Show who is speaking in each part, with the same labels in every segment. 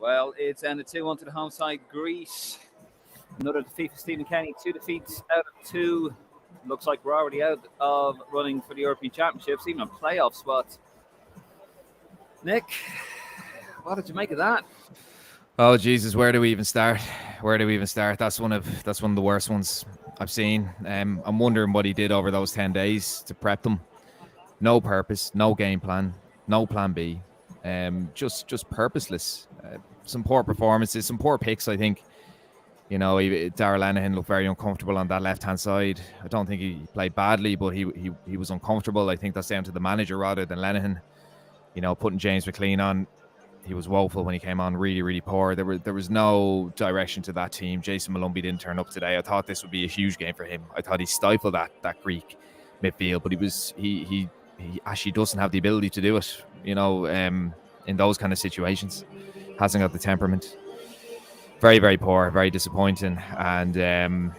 Speaker 1: Well, it's ended 2-1 to the home side, Greece. Another defeat for Stephen Kenny. 2 defeats out of 2. Looks like we're already out of running for the European Championships, even a playoff spot. Nick, what did you make of that?
Speaker 2: Oh Jesus, where do we even start? That's one of the worst ones I've seen. I'm wondering what he did over those 10 days to prep them. No purpose, no game plan, no plan B. Just purposeless. Some poor performances, some poor picks, I think. You know, Darragh Lenihan looked very uncomfortable on that left-hand side. I don't think he played badly, but he was uncomfortable. I think that's down to the manager rather than Lenihan. You know, putting James McLean on, he was woeful when he came on, really, really poor. There was no direction to that team. Jason Malumbi didn't turn up today. I thought this would be a huge game for him. I thought he stifled that Greek midfield, but he actually doesn't have the ability to do it, you know, in those kind of situations. Hasn't got the temperament. Very, very poor, very disappointing. And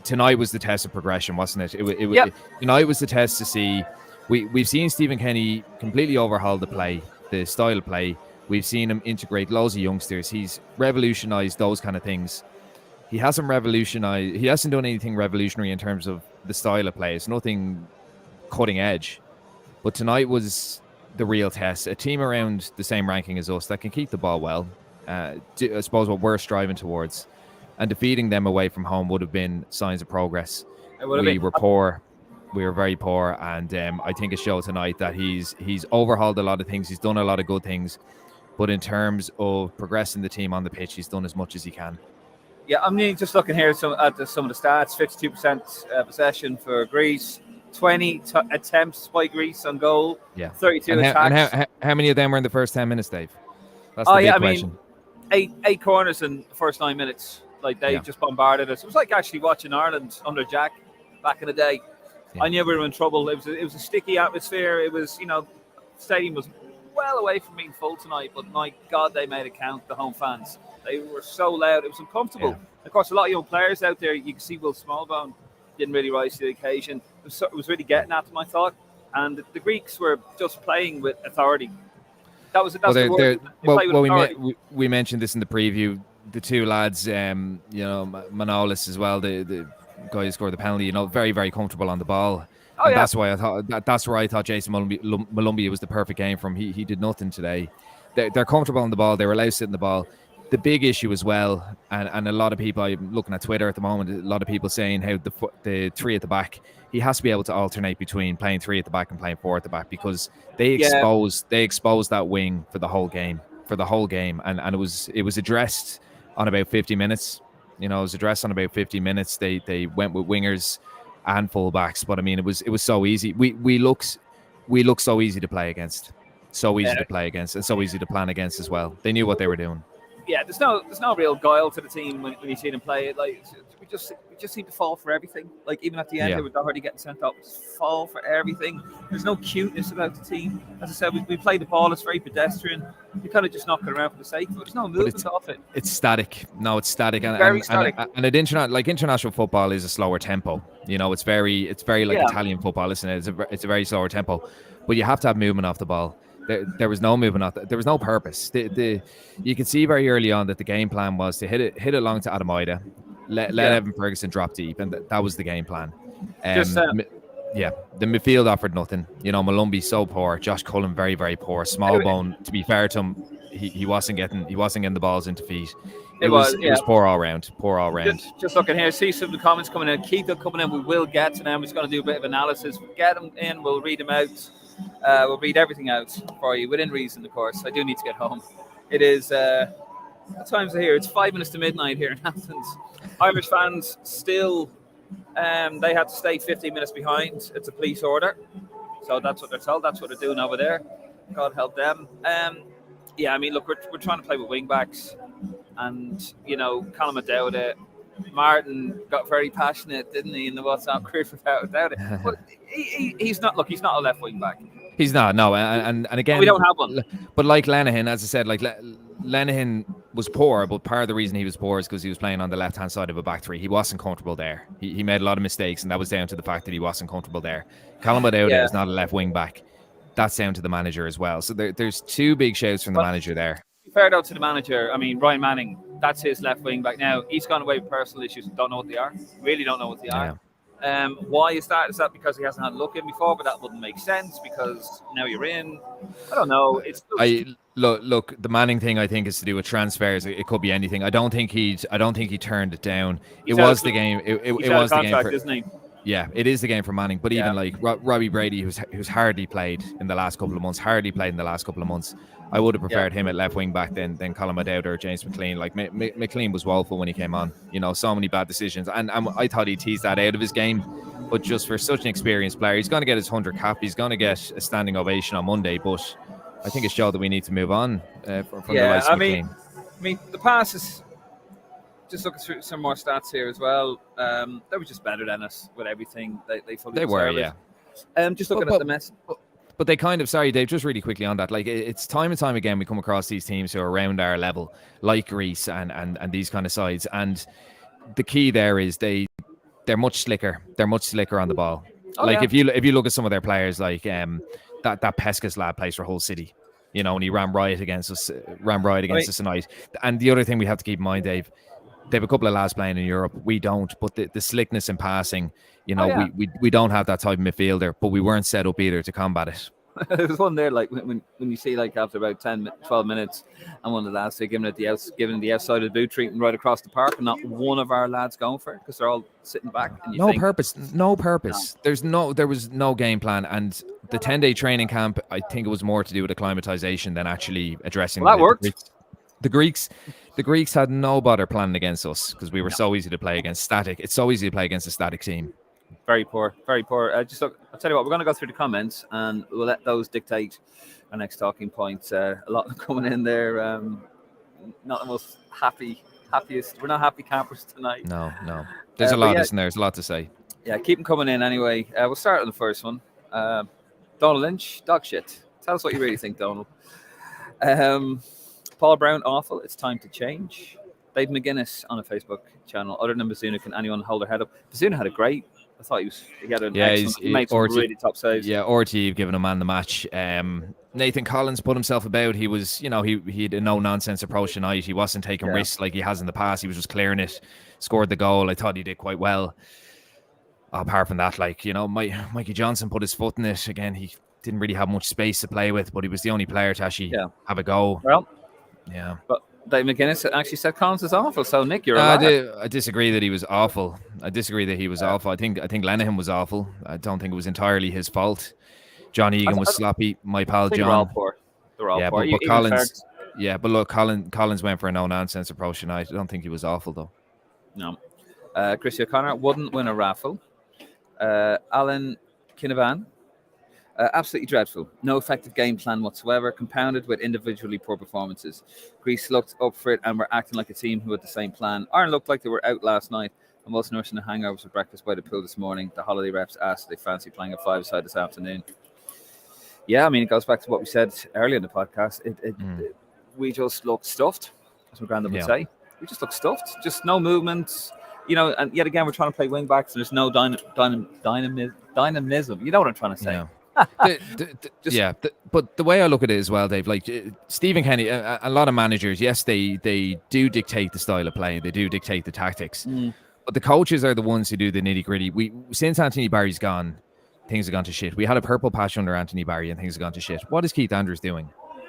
Speaker 2: tonight was the test of progression, wasn't it?
Speaker 1: Yep.
Speaker 2: Tonight was the test to see. We've seen Stephen Kenny completely overhaul the style of play. We've seen him integrate loads of youngsters. He's revolutionized those kind of things. He hasn't done anything revolutionary in terms of the style of play. It's nothing cutting edge. But tonight was the real test. A team around the same ranking as us that can keep the ball well. I suppose what we're striving towards, and defeating them away from home would have been signs of progress. We were poor. We were very poor, and I think it showed tonight that he's overhauled a lot of things. He's done a lot of good things, but in terms of progressing the team on the pitch, he's done as much as he can.
Speaker 1: Yeah, I'm just looking here at some of the stats. 52% possession for Greece, 20 attempts by Greece on goal.
Speaker 2: Yeah,
Speaker 1: 32 attacks.
Speaker 2: And how many of them were in the first 10 minutes, Dave? That's the big question.
Speaker 1: I mean, eight corners in the first 9 minutes. Like they just bombarded us. It was like actually watching Ireland under Jack back in the day. Yeah. I knew we were in trouble. It was a sticky atmosphere. It was, the stadium was well away from being full tonight, but my God, they made it count, the home fans. They were so loud. It was uncomfortable. Yeah. Of course, a lot of young players out there, you can see Will Smallbone didn't really rise to the occasion. It was really getting at them, I thought. And the Greeks were just playing with authority.
Speaker 2: We mentioned this in the preview. The two lads, Manolis as well, the guy who scored the penalty, very, very comfortable on the ball. Oh, yeah. That's why that's where I thought Jason Malumbi was the perfect game from. He did nothing today. They're comfortable on the ball. They were allowed to sit in the ball. The big issue as well, and a lot of people, I'm looking at Twitter at the moment, a lot of people saying how the three at the back, he has to be able to alternate between playing three at the back and playing four at the back, because they exposed that wing for the whole game, and it was addressed on about 50 minutes. It was addressed on about 50 minutes. They went with wingers and fullbacks, but I mean, it was so easy. We look so easy to play against, and so easy to plan against as well. They knew what they were doing.
Speaker 1: Yeah, there's no real guile to the team when you see them play. Like we just seem to fall for everything. Like even at the end, they were already getting sent off. Just fall for everything. There's no cuteness about the team. As I said, we play the ball. It's very pedestrian. You kind of just knock it around for the sake of it. There's no movement off it.
Speaker 2: It's static. No, it's static.
Speaker 1: Very static.
Speaker 2: And international football is a slower tempo. It's very like Italian football, isn't it? It's a very slower tempo, but you have to have movement off the ball. There was no movement. There was no purpose. You could see very early on that the game plan was to hit it long to Adamaida, let Evan Ferguson drop deep, and that was the game plan. The midfield offered nothing. Malumbi so poor, Josh Cullen very, very poor. Smallbone, to be fair to him, he wasn't getting the balls into feet. It was poor all round.
Speaker 1: Just looking here, see some of the comments coming in. Keep them coming in. We will get to them. We're just going to do a bit of analysis. Get them in. We'll read them out. We'll read everything out for you within reason, of course. I do need to get home. It is what time's it here? It's 5 minutes to midnight here in Athens. Irish fans still they had to stay 15 minutes behind. It's a police order, so that's what they're told. That's what they're doing over there. God help them. Look, we're trying to play with wing backs, and Callum O'Dowd, Martin got very passionate, didn't he, in the WhatsApp group about it? But he's not. Look, he's not a left wing back.
Speaker 2: He's not. No, and again,
Speaker 1: we don't have one.
Speaker 2: But like Lenihan, as I said, Lenihan was poor, but part of the reason he was poor is because he was playing on the left hand side of a back three. He wasn't comfortable there. He made a lot of mistakes, and that was down to the fact that he wasn't comfortable there. Callum O'Dowd is not a left wing back. That's down to the manager as well. So there's two big shouts from the manager there.
Speaker 1: fair though to the manager. I mean, Ryan Manning, that's his left wing back now. He's gone away with personal issues. Don't know what they are. Really don't know what they are. Why is that? Is that because he hasn't had a look in before? But that wouldn't make sense because now you're in. I don't know. It's
Speaker 2: look. The Manning thing, I think, is to do with transfers. It could be anything. I don't think he turned it down. It was the game. It was the game for,
Speaker 1: isn't he?
Speaker 2: Yeah, it is the game for Manning. But even like Robbie Brady, who's hardly played in the last couple of months. I would have preferred him at left wing back than Colin McDowd or James McLean. Like McLean was woeful when he came on. You know, so many bad decisions, and I thought he teased that out of his game. But just for such an experienced player, he's going to get his 100 cap. He's going to get a standing ovation on Monday. But I think it showed that we need to move on from the likes of McLean.
Speaker 1: I mean, the passes. Just looking through some more stats here as well. They were just better than us with everything. They were,
Speaker 2: yeah.
Speaker 1: Just looking at the mess.
Speaker 2: But they kind of, sorry, Dave, just really quickly on that. Like, it's time and time again we come across these teams who are around our level, like Greece and these kind of sides. And the key there is they're much slicker. They're much slicker on the ball. If you look at some of their players, like that Pescas lad plays for Hull City, you know, and he ran riot against us tonight. And the other thing we have to keep in mind, Dave, they have a couple of lads playing in Europe. We don't, but the slickness in passing, you know, we don't have that type of midfielder, but we weren't set up either to combat it.
Speaker 1: There was one there, like when you see, like after about 12 minutes, and one of the lads giving the outside of the boot treatment right across the park, and not one of our lads going for it because they're all sitting back. And
Speaker 2: no purpose. No. There was no game plan, and the 10-day training camp, I think it was more to do with acclimatization than actually addressing.
Speaker 1: Well, that worked.
Speaker 2: The Greeks had no bother planning against us because we were so easy to play against. It's so easy to play against a static team.
Speaker 1: Very poor, very poor. Just look, I'll tell you what, we're going to go through the comments and we'll let those dictate our next talking points. A lot coming in there. Not the most happiest. We're not happy campers tonight.
Speaker 2: No. There's a lot, isn't there? There's a lot to say.
Speaker 1: Yeah, keep them coming in anyway. We'll start on the first one. Donald Lynch, dog shit. Tell us what you really think, Donald. Paul Brown, awful. It's time to change. Dave McGuinness on a Facebook channel. Other than Bazuna, can anyone hold their head up? Bazuna had a great. I thought he had an excellent. He made some really top saves.
Speaker 2: Yeah, Orty giving a man the match. Nathan Collins put himself about. He was, you know, he had a no nonsense approach tonight. He wasn't taking risks like he has in the past. He was just clearing it. Scored the goal. I thought he did quite well. Apart from that, like, you know, Mikey Johnson put his foot in it again. He didn't really have much space to play with, but he was the only player to actually have a go.
Speaker 1: Well,
Speaker 2: yeah.
Speaker 1: But Dave McGuinness actually said Collins is awful. So Nick, you're
Speaker 2: I disagree that he was awful. I think Lenihan was awful. I don't think it was entirely his fault. John Egan was sloppy. My pal John.
Speaker 1: They're all poor.
Speaker 2: But Collins. Yeah, but look, Collins went for a no nonsense approach tonight. I don't think he was awful though.
Speaker 1: No. Chrissy O'Connor wouldn't win a raffle. Alan Kinnavan. Absolutely dreadful. No effective game plan whatsoever, compounded with individually poor performances. Greece looked up for it and were acting like a team who had the same plan. Ireland looked like they were out last night and was nursing the hangovers for breakfast by the pool this morning. The holiday reps asked if they fancy playing a five-side this afternoon. Yeah, I mean, it goes back to what we said earlier in the podcast. We just looked stuffed, as my granddad would say. We just looked stuffed. Just no movement. You know, and yet again, we're trying to play wing-backs and there's no dynamism. You know what I'm trying to say.
Speaker 2: Yeah. But the way I look at it as well, Dave, like Stephen Kenny, a lot of managers, yes, they do dictate the style of play, they do dictate the tactics, but the coaches are the ones who do the nitty gritty. Since Anthony Barry's gone, things have gone to shit. We had a purple patch under Anthony Barry, and things have gone to shit. What is Keith Andrews doing?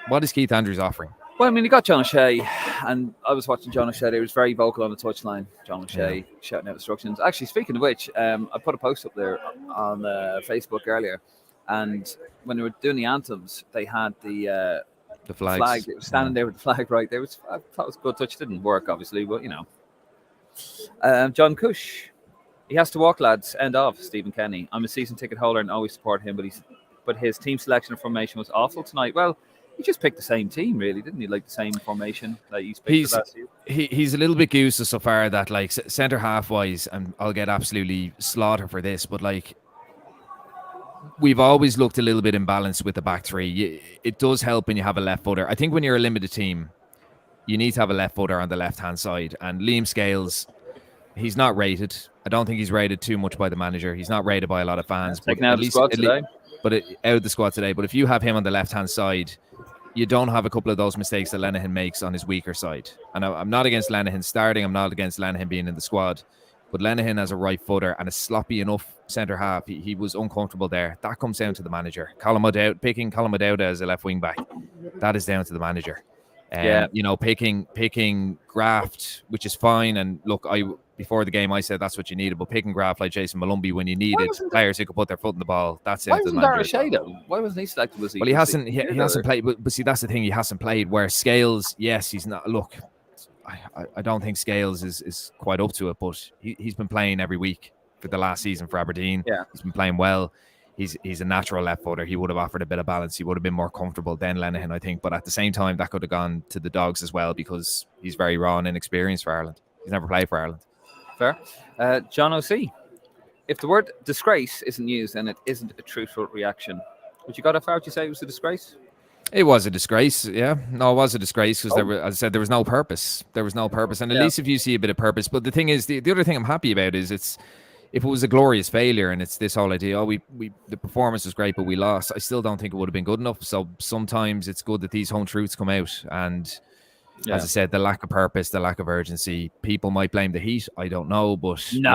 Speaker 2: What is Keith Andrews offering?
Speaker 1: Well, I mean, he got John O'Shea, and I was watching John O'Shea. He was very vocal on the touchline. John O'Shea shouting out instructions. Actually, speaking of which, I put a post up there on Facebook earlier. And when they were doing the anthems, they had the flag. It was standing there with the flag right there. I thought it was a good touch. It didn't work, obviously, but you know. John Cush, he has to walk, lads. End of. Stephen Kenny. I'm a season ticket holder and always support him, but his team selection and formation was awful tonight. Well, he just picked the same team, really, didn't he? Like the same formation that he's picked last year.
Speaker 2: He's a little bit goose so far that, like, centre half wise, and I'll get absolutely slaughtered for this, but like, we've always looked a little bit imbalanced with the back three. It does help when you have a left footer. I think when you're a limited team, you need to have a left footer on the left-hand side. And Liam Scales, he's not rated. I don't think he's rated too much by the manager. He's not rated by a lot of fans.
Speaker 1: Taken out of the squad today.
Speaker 2: Out of the squad today. But if you have him on the left-hand side, you don't have a couple of those mistakes that Lenihan makes on his weaker side. And I'm not against Lenihan starting. I'm not against Lenihan being in the squad. But Lenihan as a right footer and a sloppy enough centre half, he was uncomfortable there. That comes down to the manager. Picking Colin O'Dowda as a left wing back, that is down to the manager. You know, picking Graft, which is fine. And look, before the game I said that's what you needed, but picking Graft like Jason Malumbi when you needed players who could put their foot in the ball, that's it.
Speaker 1: Why wasn't Dara Shea though? Why wasn't he selected?
Speaker 2: Well, he hasn't played, but see, that's the thing, he hasn't played. Where Scales, yes, he's not. Look, I don't think Scales is quite up to it, but he's been playing every week for the last season for Aberdeen.
Speaker 1: Yeah,
Speaker 2: he's been playing well. He's a natural left footer. He would have offered a bit of balance. He would have been more comfortable than Lenihan, I think. But at the same time, that could have gone to the dogs as well because he's very raw and inexperienced for Ireland. He's never played for Ireland.
Speaker 1: Fair. John O.C., if the word disgrace isn't used, then it isn't a truthful reaction. Would you go that far? Would you say it was a disgrace?
Speaker 2: It was a disgrace, yeah. No, it was a disgrace because as I said, there was no purpose. There was no purpose. And at least if you see a bit of purpose. But the thing is, the other thing I'm happy about is if it was a glorious failure and it's this whole idea, the performance was great, but we lost, I still don't think it would have been good enough. So sometimes it's good that these home truths come out. And as I said, the lack of purpose, the lack of urgency, people might blame the heat. I don't know, but...
Speaker 1: No.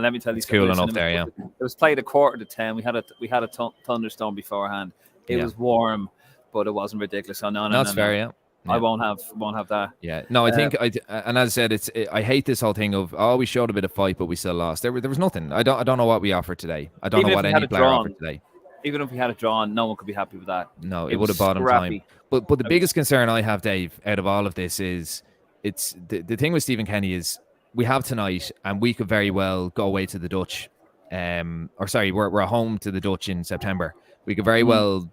Speaker 1: Let me tell you.
Speaker 2: It's cool enough there, yeah.
Speaker 1: It was played 9:45. We had a thunderstorm beforehand. It was warm, but it wasn't ridiculous. So no.
Speaker 2: That's fair, yeah.
Speaker 1: I won't have that.
Speaker 2: Yeah, no, I think and as I said, I hate this whole thing of we showed a bit of fight, but we still lost. There was nothing. I don't know what we offered today. I don't know what any player offered today.
Speaker 1: Even if we had it drawn, no one could be happy with that.
Speaker 2: No, it would have bought him time. But the biggest concern I have, Dave, out of all of this is it's the thing with Stephen Kenny is we have tonight, and we could very well go away to the Dutch. We're home to the Dutch in September. We could very well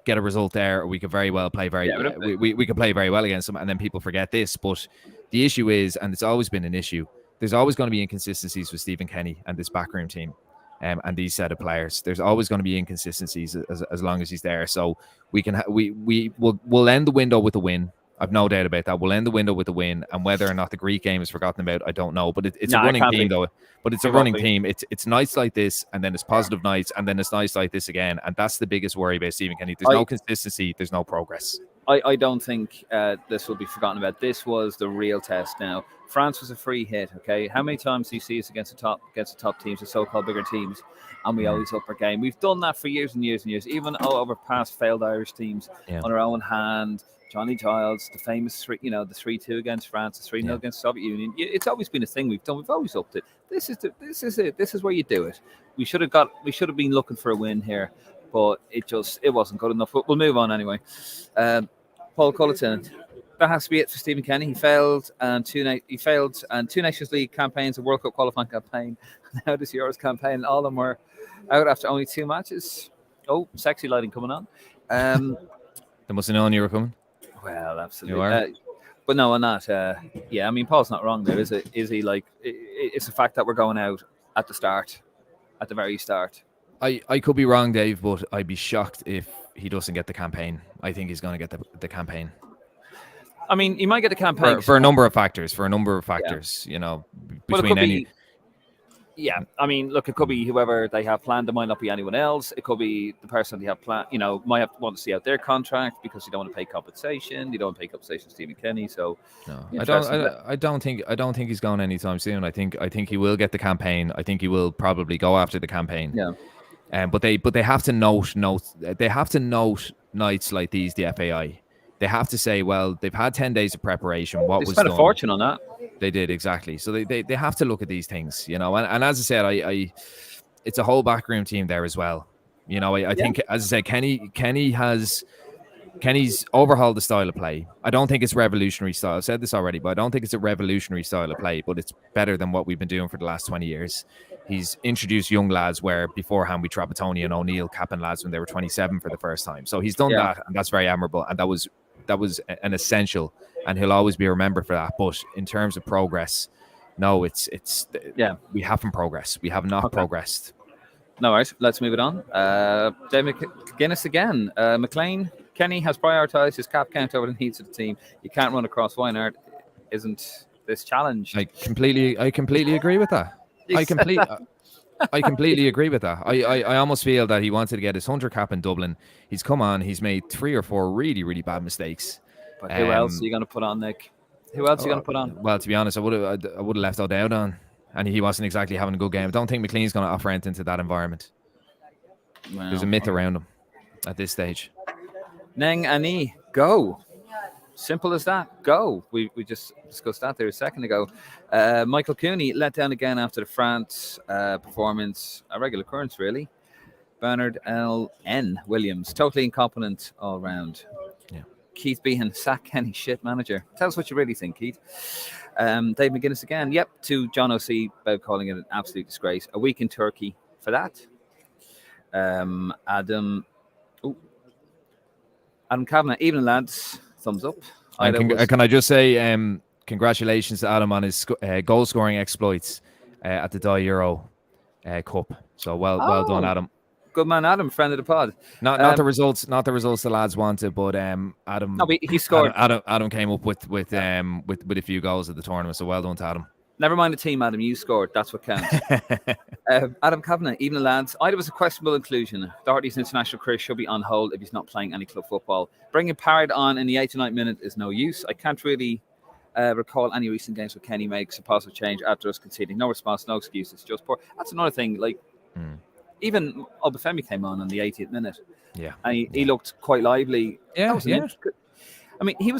Speaker 2: get a result there, or we could very well play we could play very well against them, and then people forget this. But the issue is, and it's always been an issue, there's always going to be inconsistencies with Stephen Kenny and this backroom team, and these set of players. There's always going to be inconsistencies as long as he's there. So we'll end the window with a win. I've no doubt about that. We'll end the window with a win, and whether or not the Greek game is forgotten about, I don't know. But it's a running team, though. But it's a running team. It's nights like this, and then it's positive nights, and then it's nights like this again. And that's the biggest worry about Stephen Kenny. There's no consistency. There's no progress.
Speaker 1: I don't think this will be forgotten about. This was the real test. Now, France was a free hit. Okay, how many times do you see us against the top teams, the so-called bigger teams, and we always up our game? We've done that for years and years and years. Even over past failed Irish teams on our own hand. Johnny Giles, the famous 3-2 against France, the 3-0 against the Soviet Union. It's always been a thing we've done. We've always upped it. This is it. This is where you do it. We should have been looking for a win here, but it wasn't good enough. We'll move on anyway. Paul Culleton, that has to be it for Stephen Kenny. He failed and two Nations League campaigns, a World Cup qualifying campaign, now this Euros campaign. All of them were out after only 2 matches. Oh, sexy lighting coming on.
Speaker 2: They must have known you were coming.
Speaker 1: Well, absolutely. But no, I'm not. I mean, Paul's not wrong there, is it? Is he like? It's the fact that we're going out at the very start.
Speaker 2: I could be wrong, Dave, but I'd be shocked if he doesn't get the campaign. I think he's going to get the campaign.
Speaker 1: I mean, he might get the campaign
Speaker 2: for a number of factors. You know, between any.
Speaker 1: Yeah, I mean, look, it could be whoever they have planned. There might not be anyone else. It could be the person they have planned. You know, might want to see out their contract because you don't want to pay compensation. You don't want to pay compensation to Stephen Kenny. So
Speaker 2: no, I don't think he's going anytime soon. I think he will get the campaign. I think he will probably go after the campaign.
Speaker 1: Yeah.
Speaker 2: But they have to note nights like these, the FAI. They have to say, well, they've had 10 days of preparation. What was done?
Speaker 1: They spent a fortune on that.
Speaker 2: They did, exactly. So they have to look at these things, you know. And as I said, it's a whole backroom team there as well. You know, I think, as I said, Kenny's overhauled the style of play. I don't think it's revolutionary style. I've said this already, but I don't think it's a revolutionary style of play, but it's better than what we've been doing for the last 20 years. He's introduced young lads where beforehand we Trapattoni and O'Neill capping lads when they were 27 for the first time. So he's done that, and that's very admirable. And that was an essential, and he'll always be remembered for that. But in terms of progress, no, we haven't progressed. We have not progressed.
Speaker 1: No worries. Let's move it on. Dave McGuinness again. McLean, Kenny has prioritised his cap count over the needs of the team. You can't run across Wynard. Isn't this challenge?
Speaker 2: I completely agree with that. I complete. I completely agree with that. I almost feel that he wanted to get his 100 cap in Dublin. He's come on. He's made 3 or 4 really, really bad mistakes.
Speaker 1: But who else are you going to put on, Nick? Who else are you going to put on?
Speaker 2: Well, to be honest, I would have left O'Dowd on, and he wasn't exactly having a good game. I don't think McLean's going to offer anything into that environment. Well, there's a myth around him at this stage.
Speaker 1: Neng Ani, go. Simple as that. Go. We just discussed that there a second ago. Michael Cooney let down again after the France performance. A regular occurrence, really. Bernard L.N. Williams, totally incompetent all round.
Speaker 2: Yeah.
Speaker 1: Keith Behan, sack Kenny, shit manager. Tell us what you really think, Keith. Dave McGuinness again. Yep, to John O.C. about calling it an absolute disgrace. A week in Turkey for that. Adam Kavanagh, evening lads. Thumbs up.
Speaker 2: Can I just say congratulations to Adam on his goal scoring exploits at the Die Euro Cup. So well done, Adam.
Speaker 1: Good man, Adam, friend of the pod.
Speaker 2: Not the results the lads wanted, but Adam.
Speaker 1: No, he scored.
Speaker 2: Adam came up with a few goals at the tournament. So well done to Adam.
Speaker 1: Never mind the team, Adam. You scored. That's what counts. Adam Kavanagh, evening lads. Ida was a questionable inclusion. Doherty's international career should be on hold if he's not playing any club football. Bringing Parrott on in the 89th minute is no use. I can't really recall any recent games where Kenny makes a positive change after us conceding. No response, no excuses, just poor. That's another thing. Like even Obafemi came on in the 80th minute.
Speaker 2: Yeah,
Speaker 1: and he looked quite lively.
Speaker 2: Yeah.
Speaker 1: I mean, he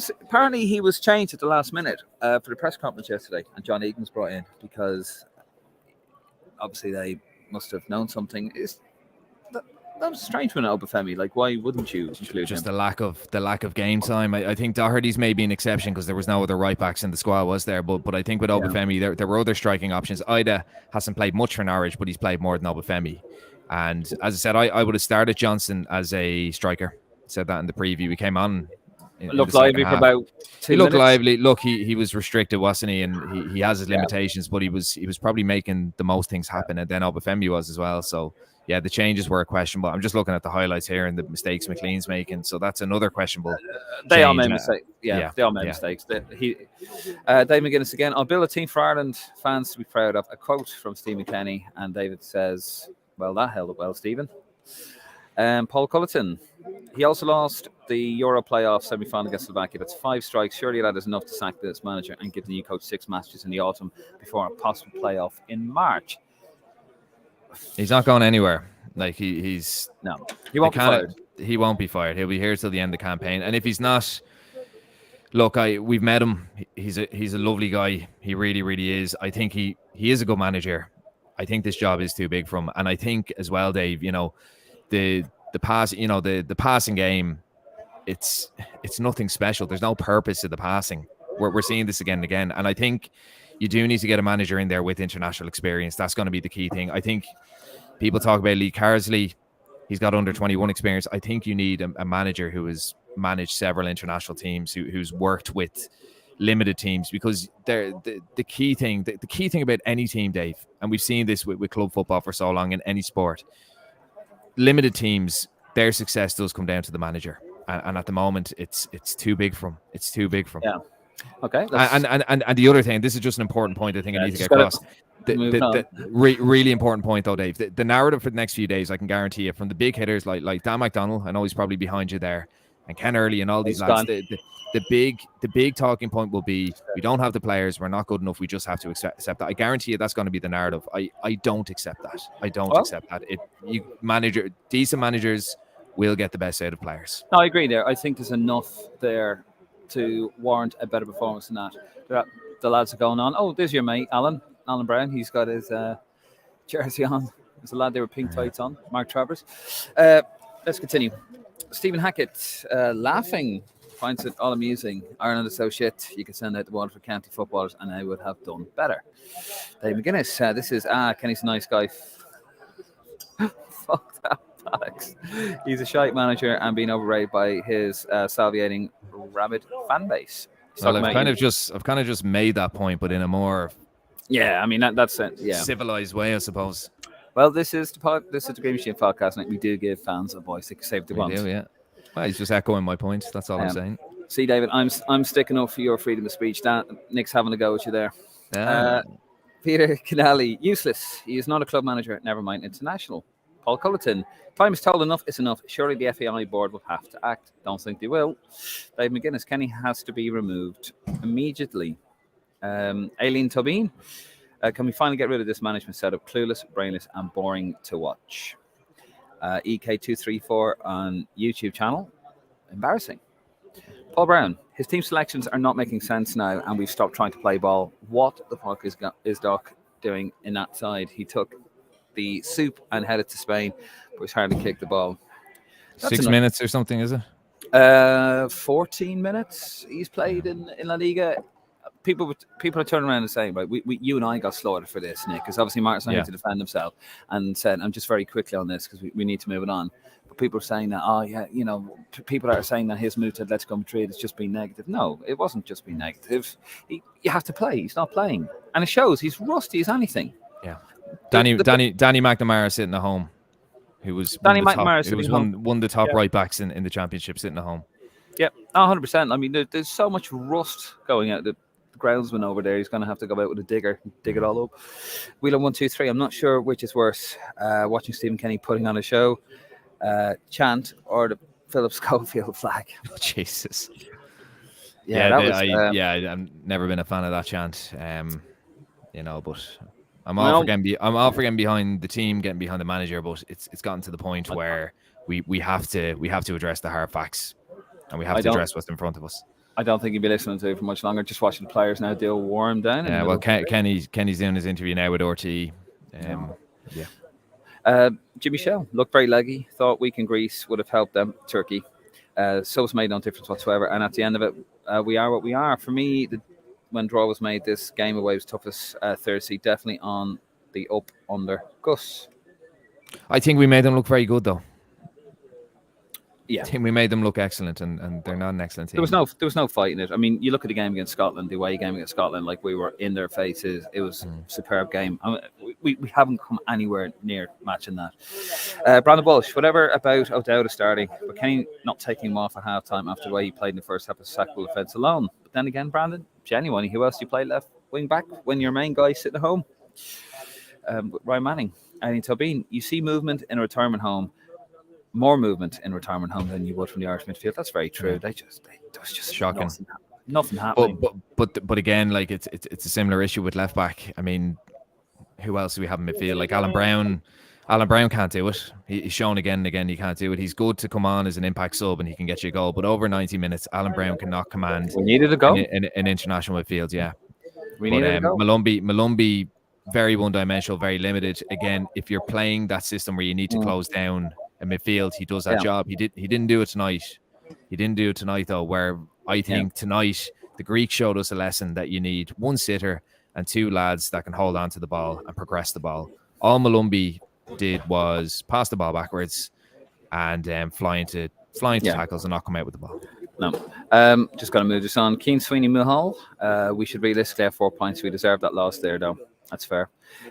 Speaker 1: was changed at the last minute for the press conference yesterday, and John Egan's brought in because obviously they must have known something. That was strange when Obafemi. Like, why wouldn't you include
Speaker 2: just
Speaker 1: him?
Speaker 2: the lack of game time? I think Doherty's may be an exception because there was no other right backs in the squad, was there? But I think with Obafemi, there were other striking options. Ida hasn't played much for Norwich, but he's played more than Obafemi. And as I said, I would have started Johnson as a striker. Said that in the preview. We came on.
Speaker 1: Looked lively for about 2 minutes.
Speaker 2: He looked lively. Look, he was restricted, wasn't he? And he has his limitations, but he was probably making the most things happen. And then Obafemi was as well. So yeah, the changes were questionable. I'm just looking at the highlights here and the mistakes McLean's making. So that's another questionable.
Speaker 1: They all made mistakes. Yeah, they all made mistakes. Dave McGuinness again. I'll build a team for Ireland fans to be proud of. A quote from Stephen Kenny, and David says, "Well, that held up well, Stephen." Paul Culleton. He also lost the Euro playoff semi-final against Slovakia. That's 5 strikes. Surely that is enough to sack this manager and give the new coach 6 matches in the autumn before a possible playoff in March.
Speaker 2: He's not going anywhere. Like he's
Speaker 1: no, he won't be fired.
Speaker 2: He won't be fired. He'll be here till the end of the campaign. And if he's not, look, we've met him. He's a lovely guy. He really, really is. I think he is a good manager. I think this job is too big for him. And I think as well, Dave, the passing game, it's nothing special. There's no purpose to the passing. We're seeing this again and again. And I think you do need to get a manager in there with international experience. That's going to be the key thing. I think people talk about Lee Carsley. He's got under 21 experience. I think you need a manager who has managed several international teams, who's worked with limited teams, because the key thing about any team, Dave, and we've seen this with club football for so long in any sport, limited teams, their success does come down to the manager. And at the moment, it's too big for him. It's too big for him.
Speaker 1: Yeah. Okay.
Speaker 2: And the other thing, this is just an important point I think I need to get across. The really important point though, Dave. The narrative for the next few days, I can guarantee you, from the big hitters like Dan McDonnell, I know he's probably behind you there, and Ken Early and all these lads. The big talking point will be, we don't have the players, we're not good enough, we just have to accept that. I guarantee you that's going to be the narrative. I don't accept that. I don't accept that. Decent managers will get the best out of players.
Speaker 1: No, I agree there. I think there's enough there to warrant a better performance than that. The lads are going on. Oh, there's your mate, Alan Brown. He's got his jersey on. There's a lad there with pink tights on, Mark Travers. Let's continue. Stephen Hackett, laughing, finds it all amusing. Ireland is so shit, you could send out the Waterford County footballers and I would have done better. Dave McGuinness, this is, Kenny's a nice guy. Fuck that, Alex. He's a shite manager and being overrated by his salviating rabid fan base.
Speaker 2: Well, I've kind of just made that point, but in a more
Speaker 1: that's it. Yeah,
Speaker 2: civilized way, I suppose.
Speaker 1: Well, this is the Green Machine podcast, and we do give fans a voice they can say what they want.
Speaker 2: We do, yeah. Well, he's just echoing my point. That's all I'm saying.
Speaker 1: See, David, I'm sticking up for your freedom of speech. Nick's having a go at you there. Peter Canali, useless. He is not a club manager, never mind international. Paul Culleton, time is told, enough is enough. Surely the FAI board will have to act. Don't think they will. Dave McGuinness, Kenny has to be removed immediately. Aileen Tobin, can we finally get rid of this management setup? Clueless, brainless, and boring to watch. EK234 on YouTube channel, embarrassing. Paul Brown, his team selections are not making sense now, and we've stopped trying to play ball. What the fuck is Doc doing in that side? He took the soup and headed to Spain, but he's hardly kicked the ball.
Speaker 2: That's 6 minutes or something, is
Speaker 1: it? 14 minutes he's played in La Liga. People are turning around and saying, right, you and I got slaughtered for this, Nick, because obviously Martin's not here to defend himself, and said, I'm just very quickly on this because we need to move it on. But people are saying that, people are saying that his move to Atletico Madrid has just been negative. No, it wasn't just been negative. You have to play. He's not playing, and it shows. He's rusty as anything.
Speaker 2: Yeah. Danny McNamara sitting at home, who was one of the top right backs in the championship, sitting at home.
Speaker 1: Yeah, 100%. I mean, there's so much rust going out. The groundsman over there, he's going to have to go out with a digger, dig it all up. Wheeler 123. I'm not sure which is worse: watching Stephen Kenny putting on a show, chant, or the Philip Schofield flag.
Speaker 2: Jesus.
Speaker 1: Yeah,
Speaker 2: I've never been a fan of that chant. But I'm all for getting behind the team, getting behind the manager. But it's gotten to the point where we have to address the hard facts, and we have to address what's in front of us.
Speaker 1: I don't think you'll be listening to it for much longer. Just watching the players now deal warm down.
Speaker 2: Yeah, well, Kenny's doing his interview now with RT.
Speaker 1: Jimmy Shell looked very leggy. Thought week in Greece would have helped them. Turkey. So it's made no difference whatsoever. And at the end of it, we are what we are. For me, when draw was made, this game away was toughest Thursday. Definitely on the up under. Gus.
Speaker 2: I think we made them look very good, though.
Speaker 1: Yeah,
Speaker 2: I think we made them look excellent, and they're not an excellent team.
Speaker 1: There was no fight in it. I mean, you look at the game against Scotland, the away game against Scotland, like we were in their faces. It was a superb game. I mean, we haven't come anywhere near matching that. Brandon Walsh, whatever about O'Dowd starting, but Kenny not taking him off at halftime after the way he played in the first half of sackable offence alone. But then again, Brandon, genuinely, who else do you play left wing back when your main guy's sitting at home? Ryan Manning, Aileen Tobin, you see movement in a retirement home. More movement in retirement home than you would from the Irish midfield. That's very true. That was just
Speaker 2: shocking.
Speaker 1: Nothing happening.
Speaker 2: But again, like it's a similar issue with left back. I mean, who else do we have in midfield? Like Alan Brown. Alan Brown can't do it. He's shown again and again he can't do it. He's good to come on as an impact sub and he can get you a goal. But over 90 minutes, Alan Brown cannot command.
Speaker 1: We needed a goal
Speaker 2: in international midfield. Yeah.
Speaker 1: We needed a goal.
Speaker 2: Malumbi, very one-dimensional, very limited. Again, if you're playing that system where you need to close down in midfield, he does that job. He didn't do it tonight. He didn't do it tonight though, where I think tonight the Greeks showed us a lesson that you need one sitter and two lads that can hold on to the ball and progress the ball. All Malumbi did was pass the ball backwards and flying to tackles and not come out with the ball.
Speaker 1: No. Just going to move this on. Keane Sweeney Millhall. We should realistically have 4 points. We deserve that loss there though. That's fair.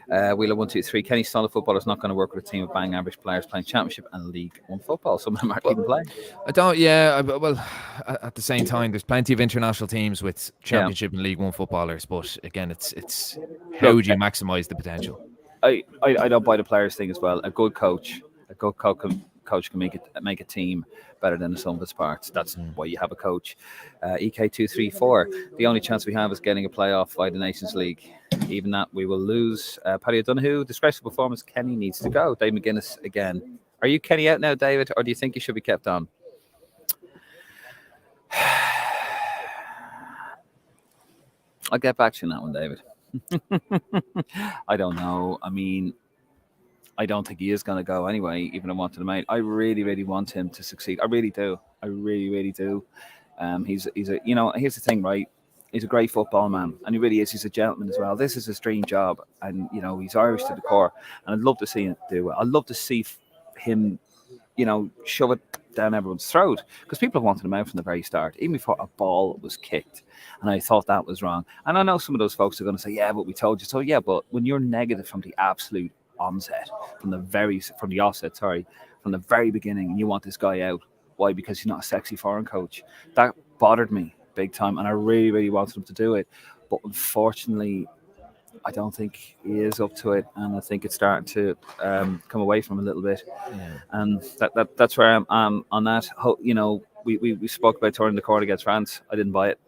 Speaker 1: Wheeler 123. Kenny style of football is not going to work with a team of bang average players playing Championship and League One football. Some of them aren't even playing.
Speaker 2: I don't. Yeah. Well, at the same time, there's plenty of international teams with Championship and League One footballers. But again, it's how would you maximise the potential? I
Speaker 1: don't buy the players thing as well. A good coach can make a team better than the sum of its parts. That's why you have a coach. EK234. The only chance we have is getting a playoff by the Nations League. Even that we will lose. Paddy O'Donoghue, disgraceful performance. Kenny needs to go. Dave McGuinness again. Are you Kenny out now, David, or do you think he should be kept on? I'll get back to you on that one, David. I don't know. I mean, I don't think he is going to go anyway, even I wanted him out. I really, really want him to succeed. I really do. I really, really do. He's a, here's the thing, right? He's a great football man, and he really is. He's a gentleman as well. This is his dream job, and, he's Irish to the core, and I'd love to see him do it. I'd love to see him, shove it down everyone's throat, because people have wanted him out from the very start, even before a ball was kicked, and I thought that was wrong. And I know some of those folks are going to say, yeah, but we told you so. Yeah, but when you're negative from the absolute onset, from the very beginning, and you want this guy out, why? Because he's not a sexy foreign coach. That bothered me big time, and I really, really wanted him to do it, but unfortunately I don't think he is up to it, and I think it's starting to come away from him a little bit.
Speaker 2: Yeah.
Speaker 1: And that's where I'm on that. We spoke about turning the corner against France. I didn't buy it,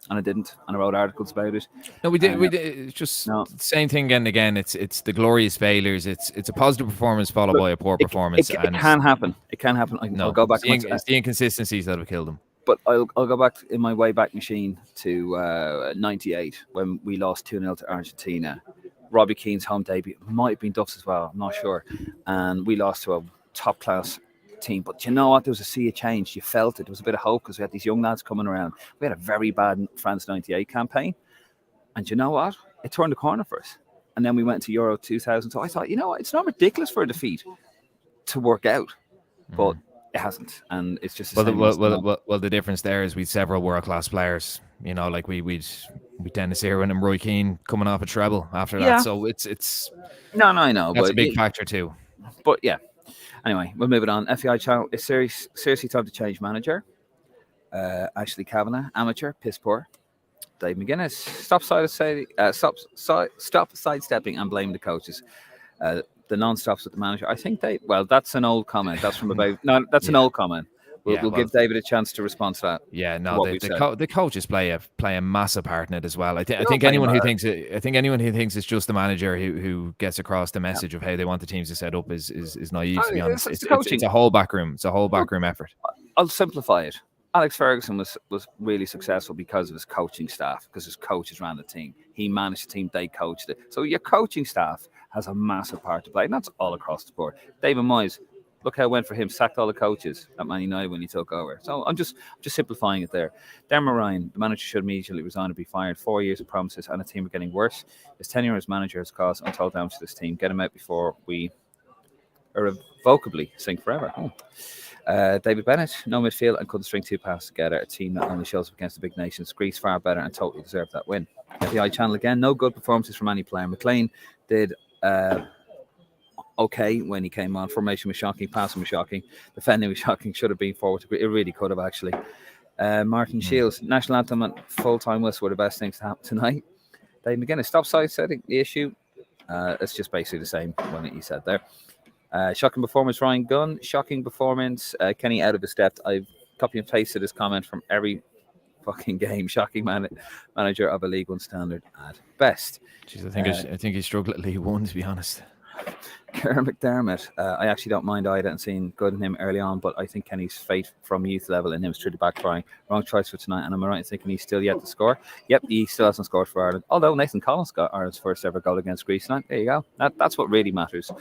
Speaker 1: and I didn't, and I wrote articles about it.
Speaker 2: No, we did. We did. It's just
Speaker 1: No.
Speaker 2: the same thing again and again. It's the glorious failures. It's a positive performance followed by a poor performance.
Speaker 1: It can happen. It can happen. I'll go back.
Speaker 2: It's the inconsistencies that have killed him.
Speaker 1: But I'll go back in my way back machine to '98 when we lost 2-0 to Argentina. Robbie Keane's home debut might have been Duff's as well. I'm not sure, and we lost to a top class team. But you know what? There was a sea of change. You felt it. There was a bit of hope because we had these young lads coming around. We had a very bad France '98 campaign, and you know what? It turned the corner for us. And then we went to Euro 2000. So I thought, you know what? It's not ridiculous for a defeat to work out, but it hasn't, and it's just
Speaker 2: the difference there is we several world class players. You know, like we tend to see Irwin and Roy Keane coming off a treble after that. So it's
Speaker 1: no, I know,
Speaker 2: that's
Speaker 1: but
Speaker 2: a big factor too.
Speaker 1: But yeah, anyway, we'll move it on. FEI channel is seriously time to change manager. Ashley Kavanagh, amateur, piss poor. Dave McGuinness, stop sidestepping and blame the coaches. The non-stops with the manager. I think that's an old comment. That's from about an old comment. We'll give David a chance to respond to that.
Speaker 2: Yeah, no, the coaches play a massive part in it as well. I think anyone who thinks it's just the manager who gets across the message of how they want the teams to set up is naive. To be honest, it's a whole backroom. It's a whole backroom effort.
Speaker 1: I'll simplify it. Alex Ferguson was really successful because of his coaching staff, because his coaches ran the team. He managed the team, they coached it. So your coaching staff has a massive part to play, and that's all across the board. David Moyes, look how it went for him, sacked all the coaches at Man United when he took over. So I'm just simplifying it there. Dermot Ryan, the manager should immediately resign and be fired. 4 years of promises and the team are getting worse. His tenure as manager has caused untold damage to this team. Get him out before we irrevocably sink forever. David Bennett, no midfield and couldn't string two passes together. A team that only shows up against the big nations. Greece far better and totally deserved that win. FEI channel again, no good performances from any player. McLean did okay when he came on. Formation was shocking, passing was shocking, defending was shocking. Should have been forward. It really could have actually. Martin Shields, national anthem and full-time whistle were the best things to happen tonight. Dave McGuinness, stop sidestepping the issue. It's just basically the same one that you said there. Shocking performance, Ryan Gunn. Shocking performance, Kenny out of his depth. I've copy and pasted his comment from every fucking game. Shocking manager of a League One standard at best.
Speaker 2: Jeez, I think he struggled at League One, to be honest.
Speaker 1: Kerr McDermott, I actually don't mind Ida and seeing good in him early on, but I think Kenny's fate from youth level in him is truly backfiring. Wrong choice for tonight, and am I right in thinking he's still yet to score? Yep, he still hasn't scored for Ireland, although Nathan Collins got Ireland's first ever goal against Greece tonight. There you go. That's what really matters.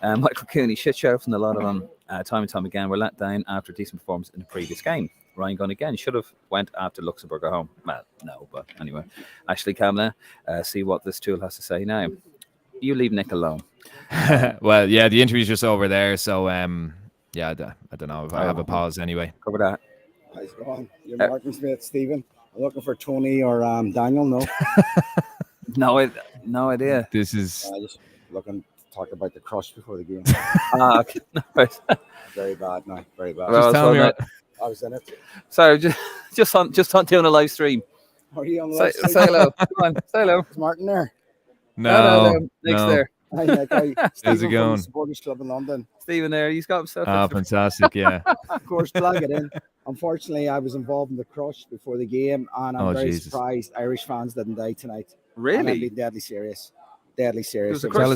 Speaker 1: Michael Cooney, shit show from a lot of them, time and time again. We're let down after a decent performance in the previous game. Ryan Gunn again should have went after Luxembourg at home. Well, no, but anyway. Ashley Kavanagh, see what this tool has to say now. You leave Nick alone.
Speaker 2: Well, yeah, the interview's just over there, so yeah, I don't know if I have a pause anyway.
Speaker 1: Cover that.
Speaker 3: How's it going? You're Martin Smith, Stephen. I'm looking for Tony or Daniel. No,
Speaker 1: no idea.
Speaker 2: This is
Speaker 3: just looking to talk about the crush before the game.
Speaker 1: Okay. No,
Speaker 3: Very bad, no, very bad.
Speaker 2: Just tell me.
Speaker 3: I was in it.
Speaker 1: Sorry, just on doing a live stream.
Speaker 3: Are you on the live
Speaker 1: Say hello. Come on, say hello.
Speaker 3: Is Martin there?
Speaker 2: No.
Speaker 1: Nick's there.
Speaker 3: Hi, Nick.
Speaker 2: How's it going?
Speaker 3: From the Supporters Club in London.
Speaker 1: Stephen there. He's got himself.
Speaker 2: Fantastic, yeah.
Speaker 3: Of course, plug it in. Unfortunately, I was involved in the crush before the game, and I'm very surprised Irish fans didn't die tonight.
Speaker 1: Really?
Speaker 3: And I've been deadly serious. Deadly serious.
Speaker 2: Tell